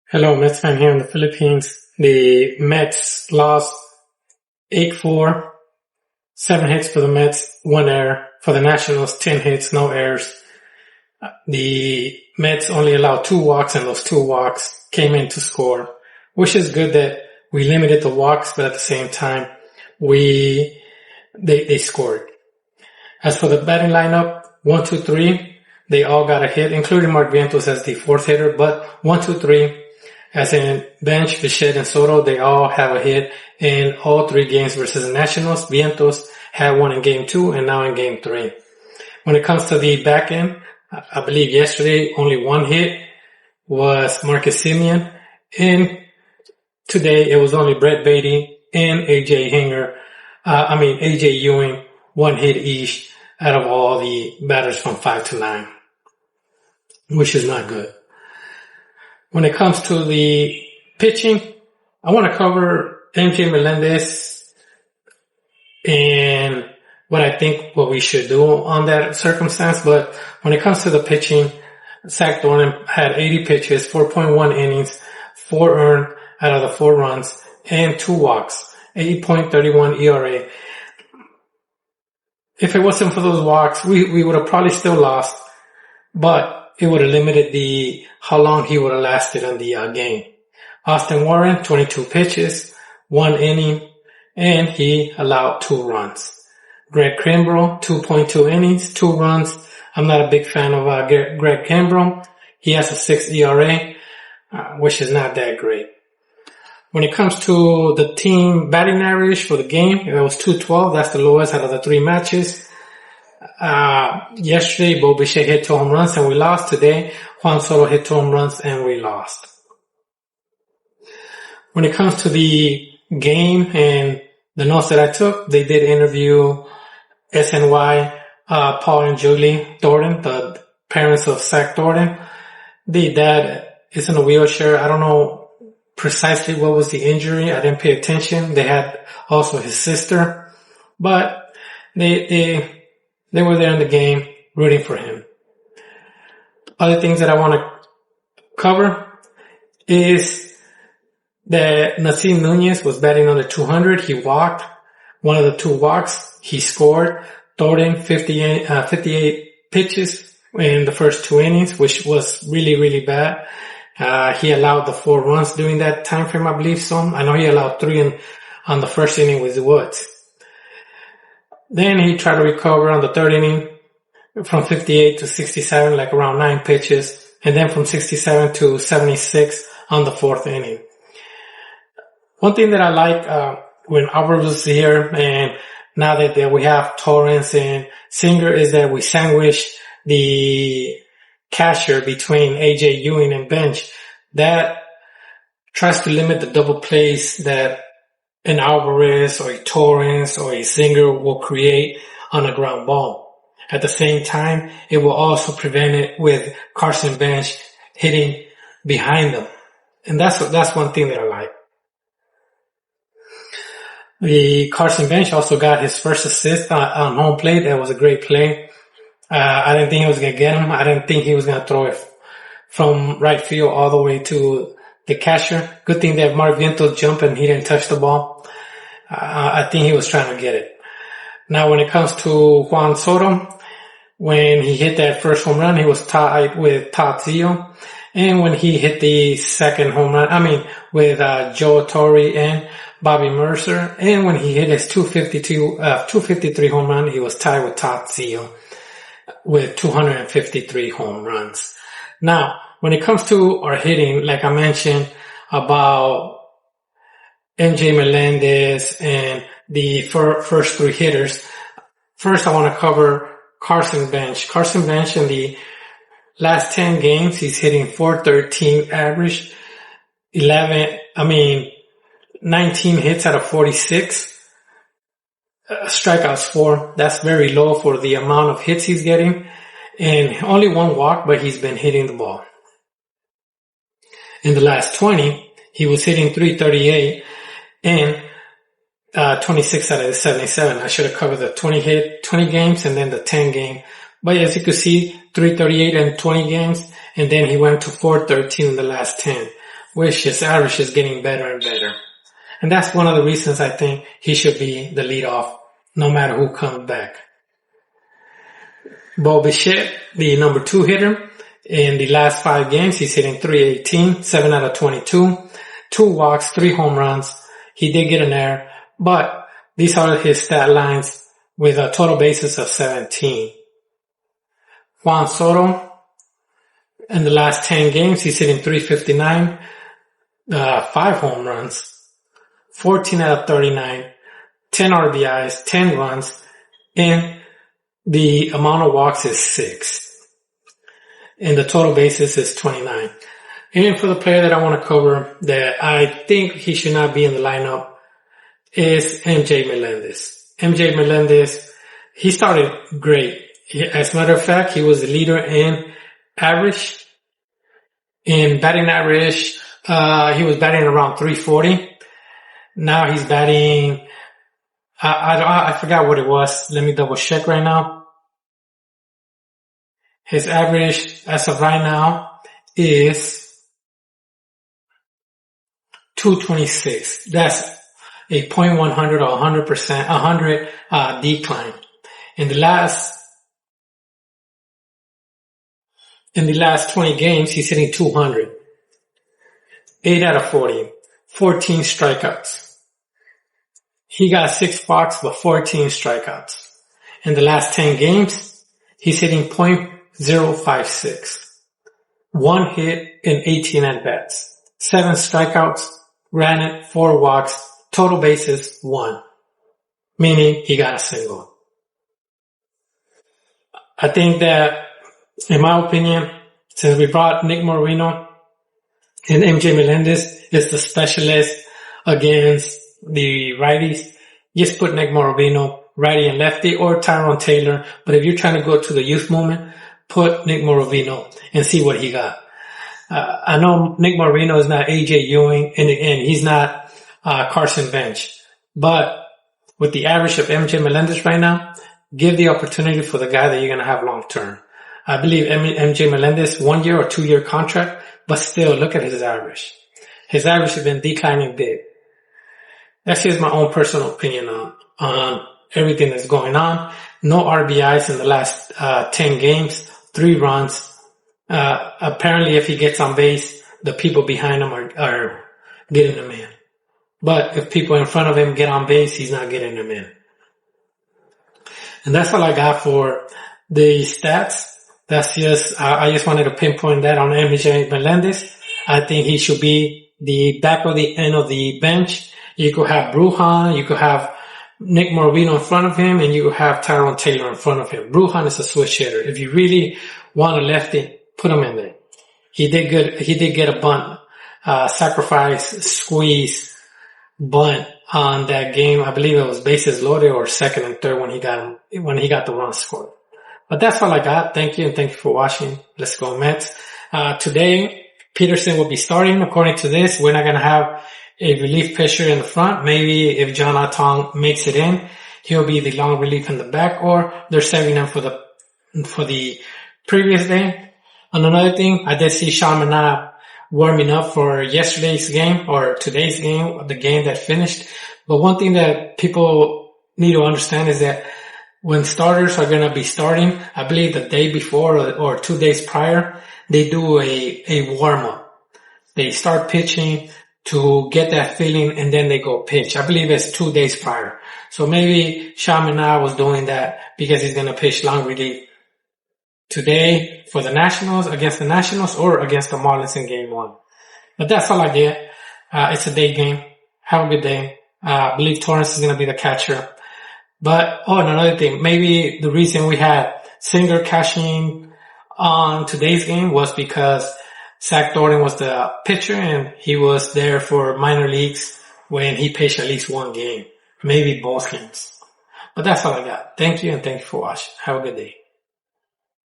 Hello, Mets fan here in the Philippines. The Mets lost 8-4, 7 hits for the Mets, 1 error. For the Nationals, 10 hits, no errors. The Mets only allowed 2 walks, and those 2 walks came in to score, which is good that we limited the walks, but at the same time, they scored. As for the batting lineup, 1, 2, 3, they all got a hit, including Mark Vientos as the 4th hitter, but 1, 2, 3, as in Bench, Bichette, and Soto, they all have a hit in all 3 games versus the Nationals. Vientos had 1 in Game 2 and now in Game 3. When it comes to the back end, I believe yesterday only 1 hit was Marcus Semien, and today it was only Brett Beatty and AJ Ewing, 1 hit each out of all the batters from 5 to 9, which is not good. When it comes to the pitching, I want to cover MJ Melendez and what we should do on that circumstance. But when it comes to the pitching, Zach Thornton had 80 pitches, 4.1 innings, 4 earned out of the 4 runs, and 2 walks, 8.31 ERA. If it wasn't for those walks, we would have probably still lost, but it would have limited how long he would have lasted in the game. Austin Warren, 22 pitches, 1 inning, and he allowed 2 runs. Greg Kimbrell, 2.2 innings, 2 runs. I'm not a big fan of Greg Kimbrell. He has a 6 ERA, which is not that great. When it comes to the team batting average for the game, it was 212. That's the lowest out of the 3 matches. Yesterday, Bo Bichette hit 2 home runs and we lost. Today, Juan Soto hit 2 home runs and we lost. When it comes to the game and the notes that I took, they did interview SNY, Paul and Julie Thornton, the parents of Zach Thornton. The dad is in a wheelchair. I don't know precisely what was the injury. I didn't pay attention. They had also his sister, but they were there in the game rooting for him. Other things that I want to cover is that Nasim Nunez was batting under 200. He walked. One of the 2 walks, he scored. Thornton, 58 pitches in the first 2 innings, which was really, really bad. He allowed the 4 runs during that time frame, I believe so. I know he allowed 3 on the first inning with the Woods. Then he tried to recover on the 3rd inning from 58 to 67, like around 9 pitches. And then from 67 to 76 on the 4th inning. One thing that I like, when Albert was here and now that we have Torrance and Singer is that we sandwich the catcher between AJ Ewing and Bench. That tries to limit the double plays that an Alvarez or a Torrance or a Singer will create on a ground ball. At the same time, it will also prevent it with Carson Bench hitting behind them. And that's one thing that I like. The Carson Bench also got his first assist on home plate. That was a great play. I didn't think he was going to get him. I didn't think he was going to throw it from right field all the way to the catcher. Good thing that Mark Vientos jumped and he didn't touch the ball. I think he was trying to get it. Now when it comes to Juan Soto, when he hit that first home run, he was tied with Todd Zio. And when he hit the second home run, with Joe Torre and Bobby Mercer. And when he hit his 253 home run, he was tied with Todd Zio with 253 home runs. Now, when it comes to our hitting, like I mentioned about MJ Melendez and the first 3 hitters, first I want to cover Carson Bench. Carson Bench in the last 10 games, he's hitting .413 average, 19 hits out of 46, strikeouts 4. That's very low for the amount of hits he's getting. And only 1 walk, but he's been hitting the ball. In the last 20, he was hitting .338 and 26 out of the 77. I should have covered the 20 games and then the 10 game. But as you can see, 338 in 20 games, and then he went to 413 in the last 10, which his average is getting better and better. And that's one of the reasons I think he should be the leadoff, no matter who comes back. Bo Bichette, the number 2 hitter, in the last 5 games, he's hitting 318, 7 out of 22, 2 walks, 3 home runs. He did get an error, but these are his stat lines with a total bases of 17. Juan Soto, in the last 10 games, he's hitting 359, 5 home runs, 14 out of 39, 10 RBIs, 10 runs, and the amount of walks is 6. And the total bases is 29. And for the player that I want to cover that I think he should not be in the lineup is MJ Melendez. MJ Melendez, he started great. As a matter of fact, he was the leader in average. In batting average, he was batting around 340. Now he's batting, I forgot what it was. Let me double check right now. His average as of right now is 226. That's a 0.100 or 100% decline. In the last 20 games, he's hitting 200. 8 out of 40. 14 strikeouts. He got 6 walks, but 14 strikeouts. In the last 10 games, he's hitting .056. 1 hit in 18 at-bats. 7 strikeouts, ran it, 4 walks, total bases, 1. Meaning he got a single. I think that, in my opinion, since we brought Nick Marino and MJ Melendez is the specialist against the righties, just put Nick Marino righty and lefty, or Tyrone Taylor. But if you're trying to go to the youth movement, put Nick Marino and see what he got. I know Nick Marino is not AJ Ewing and he's not Carson Bench, but with the average of MJ Melendez right now, give the opportunity for the guy that you're going to have long term. I believe MJ Melendez 1 year or 2 year contract, but still look at his average. His average has been declining big. That's just my own personal opinion on everything that's going on. No RBIs in the last 10 games, 3 runs. Apparently if he gets on base, the people behind him are getting him in. But if people in front of him get on base, he's not getting them in. And that's all I got for the stats. That's just, I just wanted to pinpoint that on MJ Melendez. I think he should be the back of the end of the bench. You could have Brujan, you could have Nick Marino in front of him, and you could have Tyrone Taylor in front of him. Brujan is a switch hitter. If you really want a lefty, put him in there. He did good. He did get a bunt, sacrifice, squeeze, bunt on that game. I believe it was bases loaded or second and third when he got the run scored. But that's all I got. Thank you, and thank you for watching. Let's go Mets. Today, Peterson will be starting. According to this, we're not going to have a relief pitcher in the front. Maybe if John Atong makes it in, he'll be the long relief in the back, or they're saving him for the previous day. And another thing, I did see Sean Manaea warming up for yesterday's game or today's game, the game that finished. But one thing that people need to understand is that when starters are going to be starting, I believe the day before or 2 days prior, they do a warm-up. They start pitching to get that feeling, and then they go pitch. I believe it's 2 days prior. So maybe Sean Manaea was doing that because he's going to pitch long relief today for the Nationals, against the Nationals, or against the Marlins in game 1. But that's all I get. It's a day game. Have a good day. I believe Torrance is going to be the catcher. But, and another thing, maybe the reason we had Singer cashing on today's game was because Zach Thornton was the pitcher and he was there for minor leagues when he pitched at least 1 game, maybe both games. But that's all I got. Thank you, and thank you for watching. Have a good day.